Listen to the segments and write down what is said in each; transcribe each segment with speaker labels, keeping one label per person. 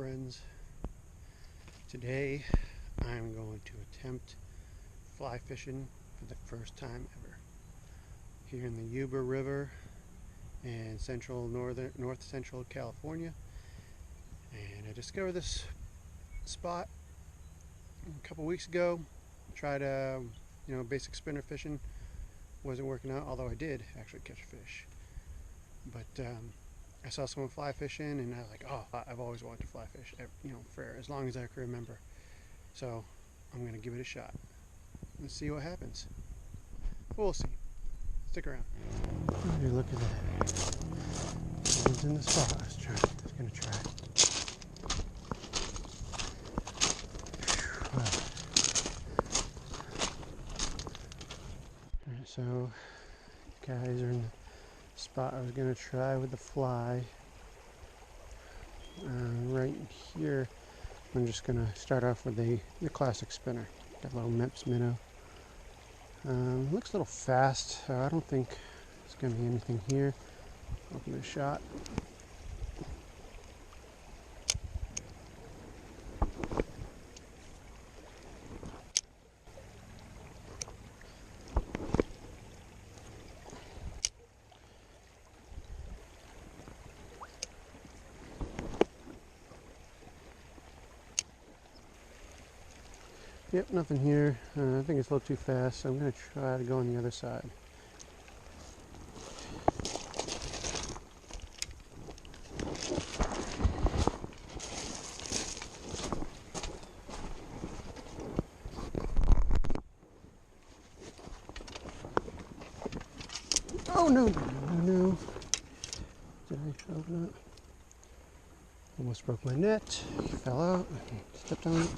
Speaker 1: friends. Today I'm going to attempt fly fishing for the first time ever here in the Yuba River in north central California. And I discovered this spot a couple weeks ago. Tried basic spinner fishing. Wasn't working out, although I did actually catch fish. But I saw someone fly fishing, and I was like, oh, I've always wanted to fly fish, for as long as I can remember. So I'm going to give it a shot and see what happens. We'll see. Stick around. Hey, look at that. Someone's in the spot. I was going to try. Wow. Alright, so guys are in the spot I was going to try with the fly. Right here, I'm just going to start off with the classic spinner. Got a little Mepps minnow. Looks a little fast, so I don't think there's going to be anything here. I'll give it a shot. Yep, nothing here. I think it's a little too fast, so I'm going to try to go on the other side. Oh, no. Did I open it? Almost broke my net. Fell out. Stepped on it.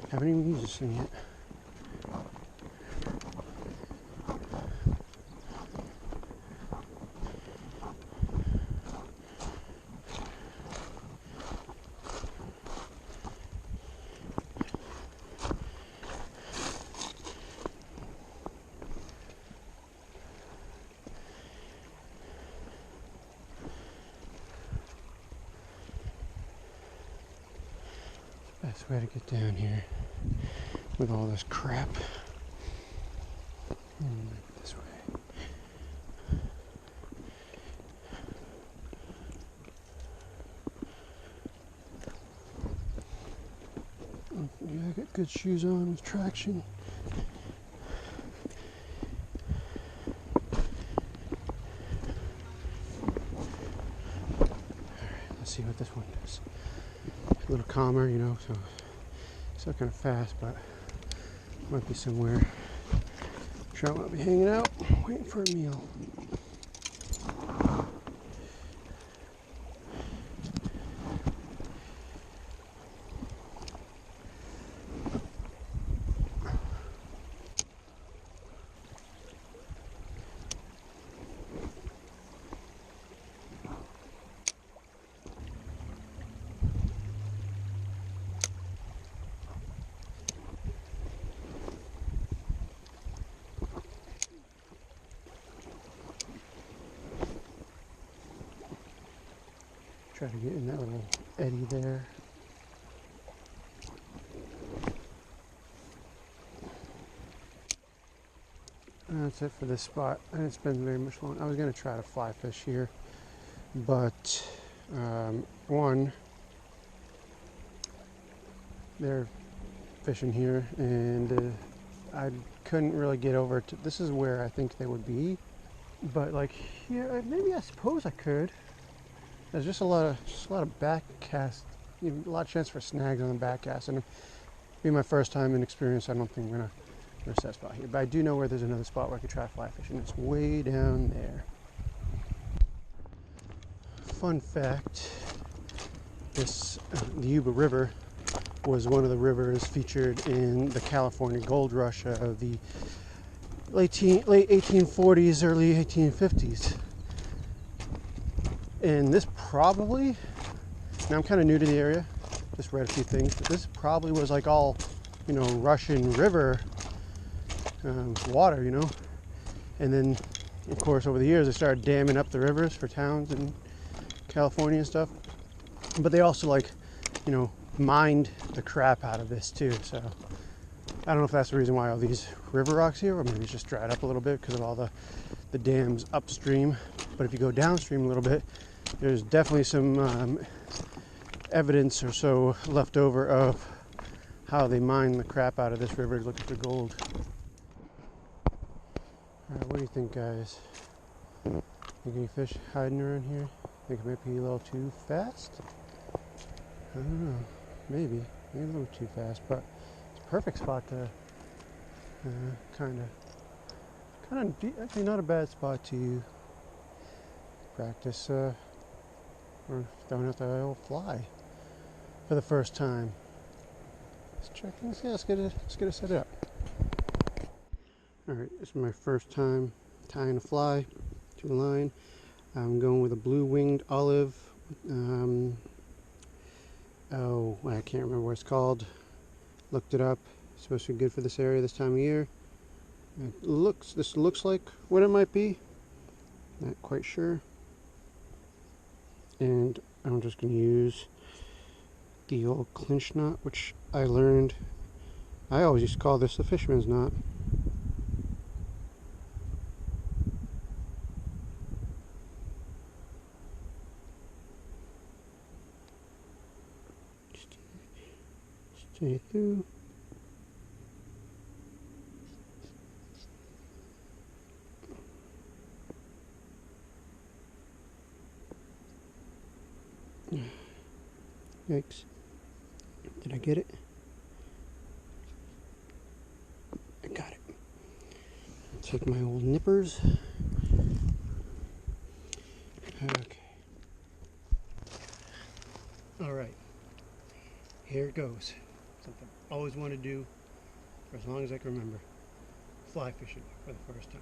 Speaker 1: Haven't even used this thing yet. Best way to get down here with all this crap. This way. Yeah, I got good shoes on with traction. Alright, let's see what this one does. A little calmer, so still kind of fast, but might be somewhere trout might be hanging out, waiting for a meal. Try to get in that little eddy there. And that's it for this spot. And it's been very much long. I was going to try to fly fish here, but one, they're fishing here, and I couldn't really get over to. This is where I think they would be, but like here, maybe I suppose I could. There's just a lot of back cast, a lot of chance for snags on the back cast, and being my first time in experience, I don't think I'm gonna risk that spot here. But I do know where there's another spot where I could try fly fishing. It's way down there. Fun fact: the Yuba River was one of the rivers featured in the California gold rush of the late 1840s, early 1850s. And this probably, now I'm kind of new to the area, just read a few things, but this probably was like all, Russian River water, you know. And then, of course, over the years, they started damming up the rivers for towns in California and stuff. But they also, like, you know, mined the crap out of this too. So I don't know if that's the reason why all these river rocks here, or maybe it's just dried up a little bit because of all the dams upstream. But if you go downstream a little bit, there's definitely some evidence or so left over of how they mine the crap out of this river looking for gold. Alright, what do you think, guys? Think any fish hiding around here? Think it might be a little too fast? I don't know. Maybe a little too fast, but it's a perfect spot to kind of actually not a bad spot to practice or throwing out the old fly for the first time. Let's check. Let's get it set up. All right, this is my first time tying a fly to a line. I'm going with a blue-winged olive. Oh, I can't remember what it's called. Looked it up. It's supposed to be good for this area this time of year. This looks like what it might be. Not quite sure. And I'm just going to use the old clinch knot, which I learned. I always used to call this the fisherman's knot. Stay through. Yikes. Did I get it? I got it. I'll take my old nippers. Okay. Alright. Here it goes. Something I always wanted to do for as long as I can remember. Fly fishing for the first time.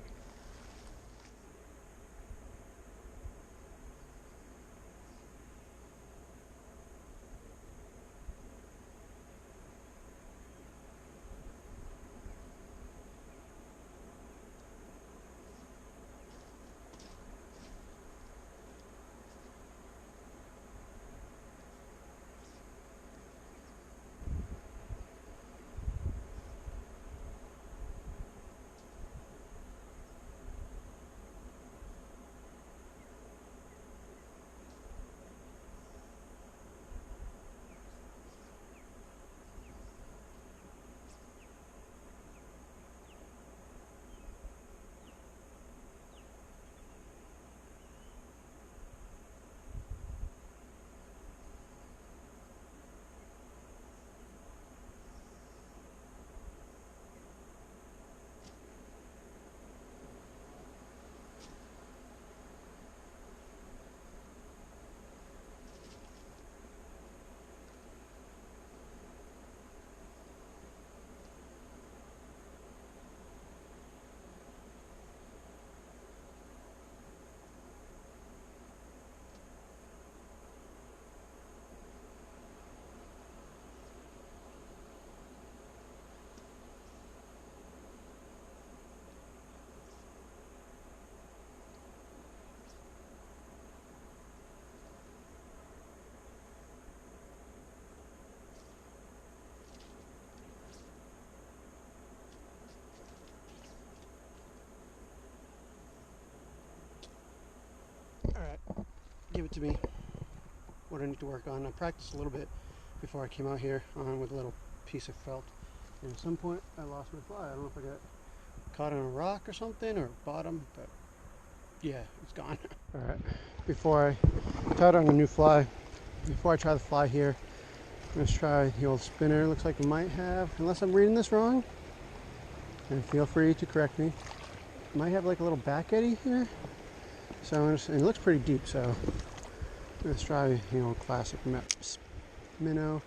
Speaker 1: Alright, give it to me. What I need to work on. I practiced a little bit before I came out here with a little piece of felt. And at some point I lost my fly. I don't know if I got caught on a rock or something or bottom, but yeah, it's gone. Alright, before I tied on a new fly, before I try the fly here, I'm going to try the old spinner. Looks like it might have, unless I'm reading this wrong, and feel free to correct me, it might have like a little back eddy here. So and it looks pretty deep, so let's try the old classic minnow.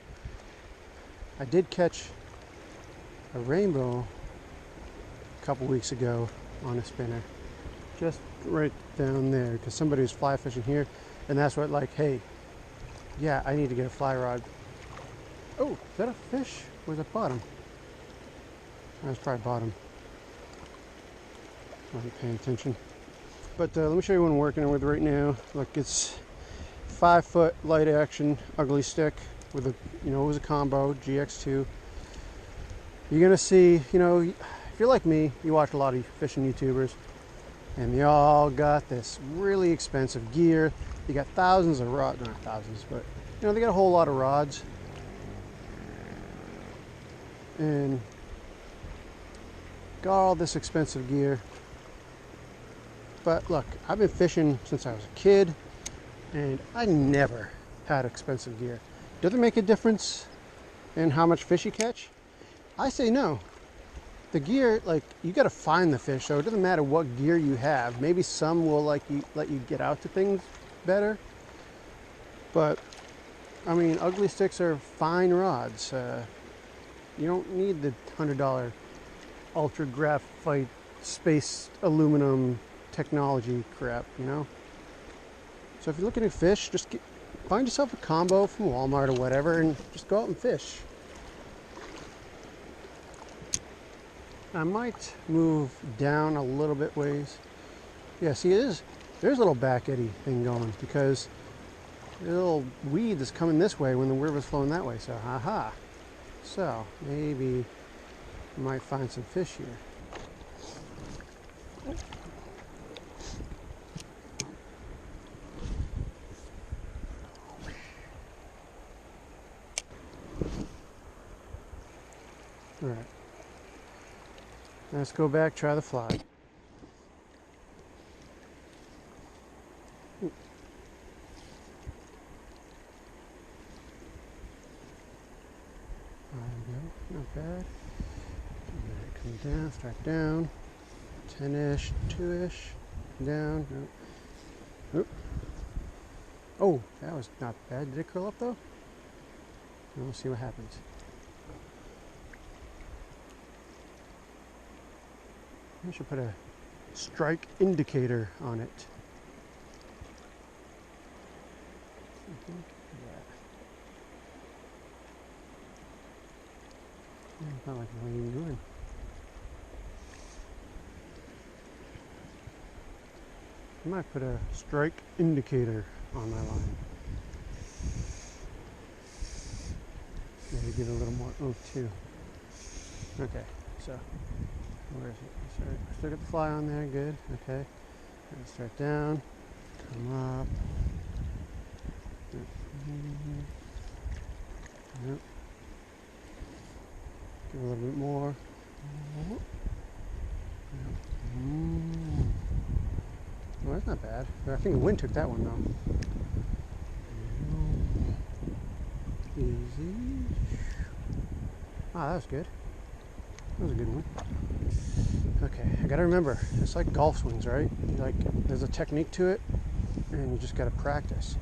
Speaker 1: I did catch a rainbow a couple weeks ago on a spinner, just right down there, because somebody was fly fishing here, and that's what, like, hey, yeah, I need to get a fly rod. Oh, is that a fish? Or is that bottom? That's probably bottom. Wasn't paying attention. But let me show you what I'm working with right now. Look, it's 5-foot light action ugly stick with a, it was a combo GX2. You're gonna see, if you're like me, you watch a lot of fishing YouTubers, and they all got this really expensive gear. You got thousands of rods, not thousands, but they got a whole lot of rods. And got all this expensive gear. But look, I've been fishing since I was a kid, and I never had expensive gear. Does it make a difference in how much fish you catch? I say no. The gear, you got to find the fish, so it doesn't matter what gear you have. Maybe some will let you get out to things better. But I mean, ugly sticks are fine rods. You don't need the $100 ultra graphite space aluminum technology crap, So if you're looking at fish, just find yourself a combo from Walmart or whatever and just go out and fish. I might move down a little bit ways. Yeah, see, there's a little back eddy thing going because the little weed is coming this way when the river's flowing that way. So, haha. So, maybe I might find some fish here. All right. Let's go back, try the fly. There we go, not bad. Come down, start down. 10-ish, 2-ish, down. Nope. Oh, that was not bad. Did it curl up though? We'll see what happens. I should put a strike indicator on it. It's not like what are you doing? I might put a strike indicator on my line. Maybe give it a little more oomph too. Okay, so where is it? Still got the fly on there, good. Okay. Let's start down, come up. Yep. Give a little bit more. Well, that's not bad. I think the wind took that one though. Easy. Ah, that was good. That was a good one. Okay, I gotta remember, it's like golf swings, right? There's a technique to it, and you just gotta practice.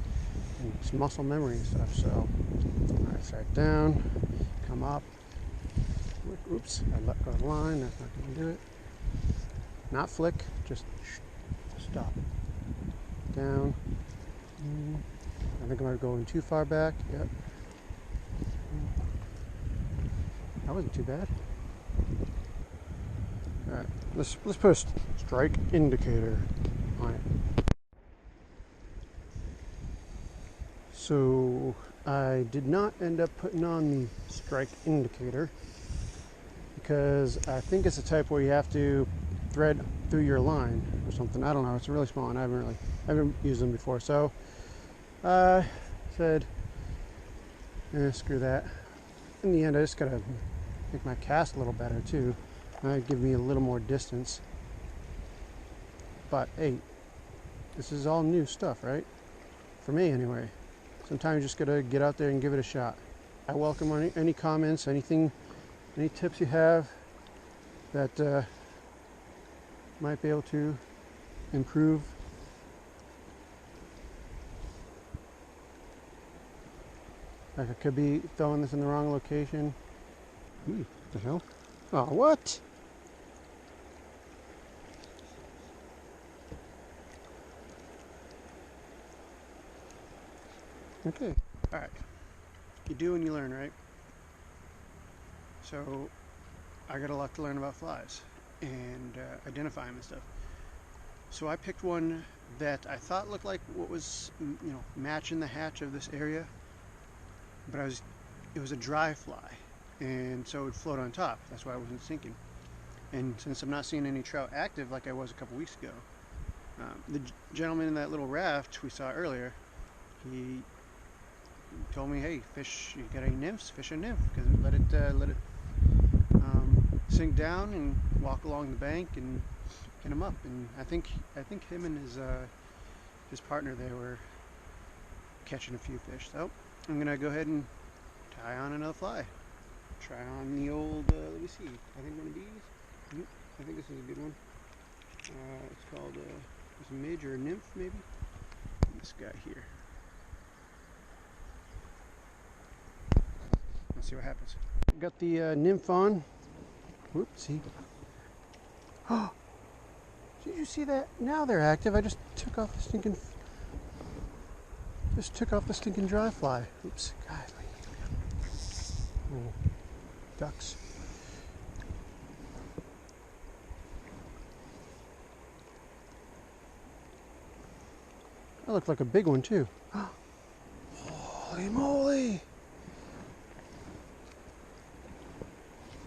Speaker 1: And it's muscle memory and stuff, so. All right, start down, come up. Oops, I let go of the line, that's not gonna do it. Not flick, just stop. Down. I think I'm going too far back, yep. That wasn't too bad. All right, let's put a strike indicator on it. So I did not end up putting on the strike indicator because I think it's a type where you have to thread through your line or something. I don't know. It's a really small one. I haven't used them before. So I said, screw that. In the end, I just gotta make my cast a little better too. Might give me a little more distance. But hey, this is all new stuff, right? For me anyway. Sometimes you just gotta get out there and give it a shot. I welcome any comments, anything, any tips you have that might be able to improve. Like I could be throwing this in the wrong location. What the hell? Oh, what? Okay, all right. You do and you learn, right? So I got a lot to learn about flies and identify them and stuff. So I picked one that I thought looked like what was, matching the hatch of this area, but it was a dry fly, and so it would float on top. That's why I wasn't sinking. And since I'm not seeing any trout active like I was a couple weeks ago, the gentleman in that little raft we saw earlier, he told me, "Hey, fish! You got any nymphs? Fish a nymph, because let it sink down and walk along the bank and hit him up." And I think him and his partner there were catching a few fish. So I'm gonna go ahead and tie on another fly. Try on the old. Let me see. I think one of these. I think this is a good one. It's called it's a midge or a nymph, maybe. This guy here. Let's see what happens. Got the nymph on. Whoopsie. Oh, did you see that? Now they're active. I just took off the stinking dry fly. Oops, guys. Oh, ducks. That looked like a big one too. Holy moly!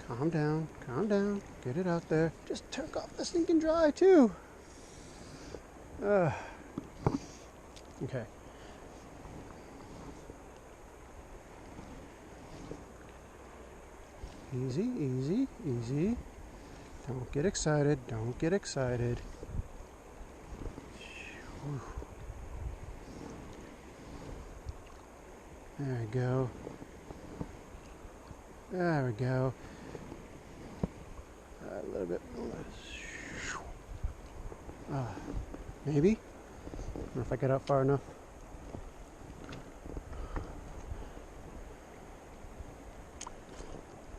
Speaker 1: Calm down, calm down. Get it out there. Just took off the stinking dry too. Okay. Easy, easy, easy. Don't get excited. Don't get excited. Whew. There we go. There we go. A little bit more. Maybe? I don't know if I got out far enough.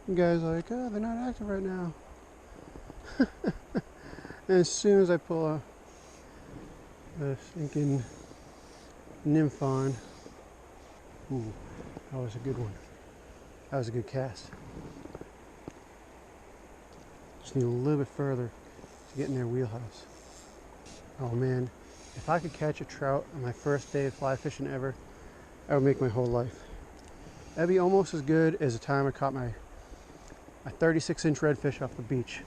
Speaker 1: You guys are like, oh, they're not active right now. And as soon as I pull a stinking nymph on, ooh, that was a good one. That was a good cast. Just need a little bit further to get in their wheelhouse. Oh man, if I could catch a trout on my first day of fly fishing ever, that would make my whole life. That'd be almost as good as the time I caught my 36-inch redfish off the beach.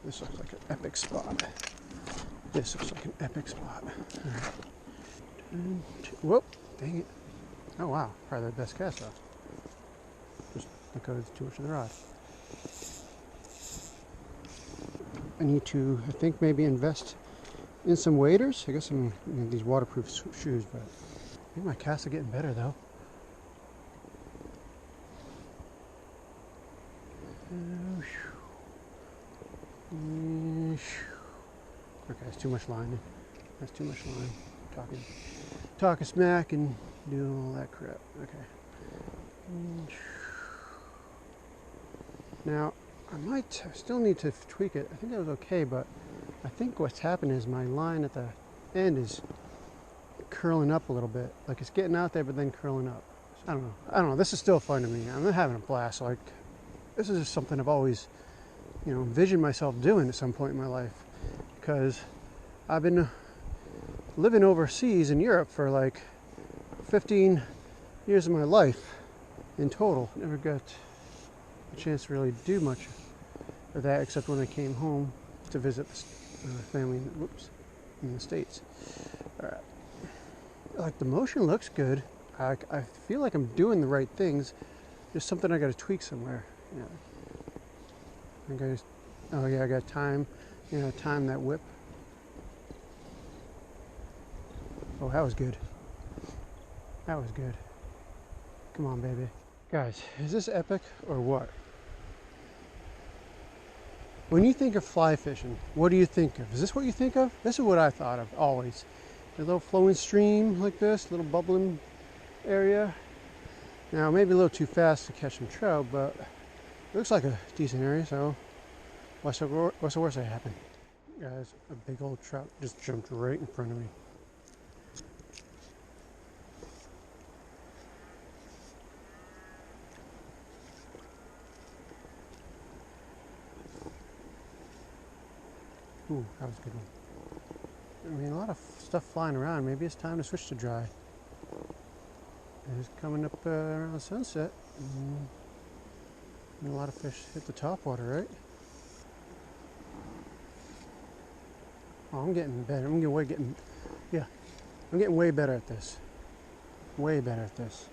Speaker 1: This looks like an epic spot. This looks like an epic spot. All right. Whoop, dang it. Oh wow, probably the best cast off. Just because it's too much of the rod. I need to, I think, maybe invest in some waders. I guess some these waterproof shoes, but I think my casts are getting better though. Okay, that's too much line. That's too much line. Talking smack and doing all that crap. Okay. Now, I still need to tweak it. I think that was okay, but I think what's happened is my line at the end is curling up a little bit. Like it's getting out there, but then curling up. I don't know. This is still fun to me. I'm having a blast. Like, this is just something I've always, envisioned myself doing at some point in my life, because I've been living overseas in Europe for like 15 years of my life in total. Never got a chance to really do much of that except when I came home to visit family in the States. All right. Like, the motion looks good. I feel like I'm doing the right things. There's something I got to tweak somewhere. Yeah. I got time. Time that whip. Oh, that was good. That was good. Come on, baby. Guys, is this epic or what? When you think of fly fishing, what do you think of? Is this what you think of? This is what I thought of always. A little flowing stream like this, little bubbling area. Now, maybe a little too fast to catch some trout, but it looks like a decent area, so what's the worst that happened? Guys, a big old trout just jumped right in front of me. Ooh, that was a good one. I mean, a lot of stuff flying around. Maybe it's time to switch to dry. It's coming up around sunset. And a lot of fish hit the top water, right? Oh, I'm getting better. I'm getting way better at this. Way better at this.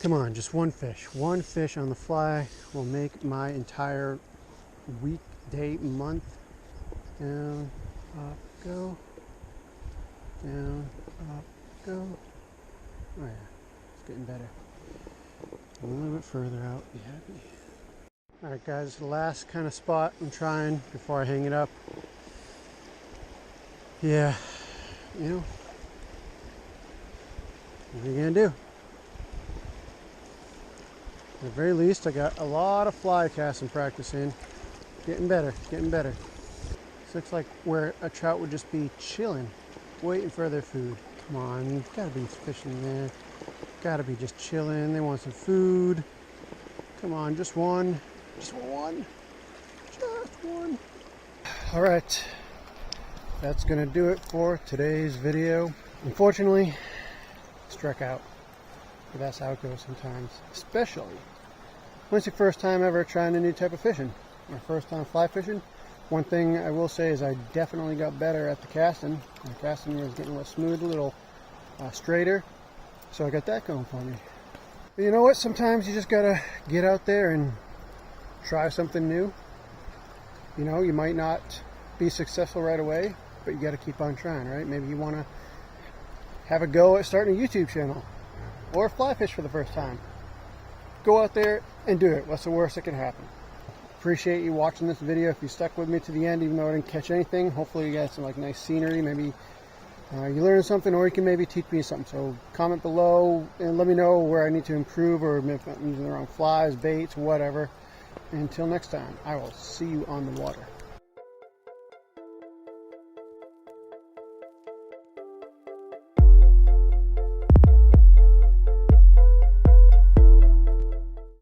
Speaker 1: Come on, just one fish. One fish on the fly will make my entire week, day, month. Down, up, go. Down, up, go. Oh yeah, it's getting better. A little bit further out. Be happy. Alright guys, the last kind of spot I'm trying before I hang it up. Yeah, you know, what are you gonna do? At the very least, I got a lot of fly casting practice in. Getting better, getting better. This looks like where a trout would just be chilling, waiting for their food. Come on, you've gotta be fishing there. Gotta be just chilling. They want some food. Come on, just one. Just one. Just one. All right. That's gonna do it for today's video. Unfortunately, struck out. But that's how it goes sometimes, especially when it's your first time ever trying a new type of fishing. My first time fly fishing. One thing I will say is I definitely got better at the casting. The casting was getting a little smoother, a little straighter. So I got that going for me. But you know what? Sometimes you just gotta get out there and try something new. You know, you might not be successful right away, but you gotta keep on trying, right? Maybe you wanna have a go at starting a YouTube channel or fly fish for the first time. Go out there and do it. What's the worst that can happen? Appreciate you watching this video. If you stuck with me to the end, even though I didn't catch anything, hopefully you got some like nice scenery. Maybe you learned something, or you can maybe teach me something. So comment below and let me know where I need to improve, or if I'm using the wrong flies, baits, whatever. Until next time, I will see you on the water.